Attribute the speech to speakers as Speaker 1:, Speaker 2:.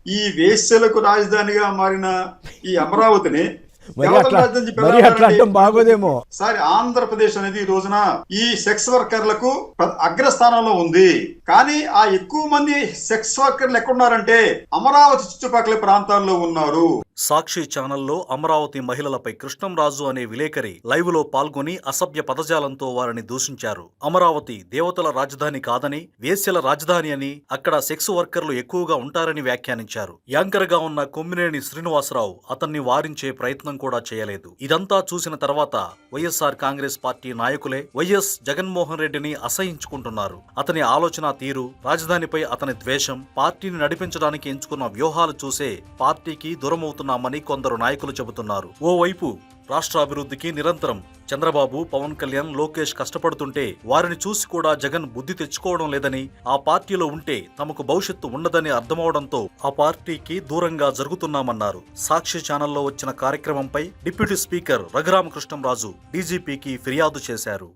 Speaker 1: ఈ వేశ్యలకు రాజధానిగా మారిన ఈ అమరావతిని
Speaker 2: మరి అట్లా అంటాం బాగోదేమో.
Speaker 1: సారీ, ఆంధ్రప్రదేశ్ అనేది ఈ రోజున ఈ సెక్స్ వర్కర్లకు అగ్రస్థానంలో ఉంది. కానీ ఆ ఎక్కువ మంది సెక్స్ వర్కర్లు ఎక్కడున్నారంటే అమరావతి చుట్టుపక్కల ప్రాంతాల్లో ఉన్నారు.
Speaker 3: సాక్షి ఛానల్లో అమరావతి మహిళలపై కృష్ణంరాజు అనే విలేకరి లైవ్ లో పాల్గొని అసభ్య పదజాలంతో వారిని దూషించారు. అమరావతి దేవతల రాజధాని కాదని, వేశ్యల రాజధాని అని, అక్కడ సెక్స్ వర్కర్లు ఎక్కువగా ఉంటారని వ్యాఖ్యానించారు. యాంకర్ గా ఉన్న కొమ్మినేని శ్రీనివాసరావు అతన్ని వారించే ప్రయత్నం కూడా చేయలేదు. ఇదంతా చూసిన తర్వాత వైఎస్ఆర్ కాంగ్రెస్ పార్టీ నాయకులే వైఎస్ జగన్మోహన్ రెడ్డిని అసహించుకుంటున్నారు. అతని ఆలోచన తీరు, రాజధానిపై అతని ద్వేషం, పార్టీని నడిపించడానికి ఎంచుకున్న వ్యూహాలు చూసే పార్టీకి దూరమవుతున్నామని కొందరు నాయకులు చెబుతున్నారు. ఓవైపు రాష్ట్రాభివృద్ధికి నిరంతరం చంద్రబాబు, పవన్ కళ్యాణ్, లోకేష్ కష్టపడుతుంటే వారిని చూసి కూడా జగన్ బుద్ధి తెచ్చుకోవడం లేదని, ఆ పార్టీలో ఉంటే తమకు భవిష్యత్తు ఉండదని అర్థమవడంతో ఆ పార్టీకి దూరంగా జరుగుతున్నామన్నారు. సాక్షి ఛానల్లో వచ్చిన కార్యక్రమంపై డిప్యూటీ స్పీకర్ రఘురామకృష్ణంరాజు డీజీపీకి ఫిర్యాదు చేశారు.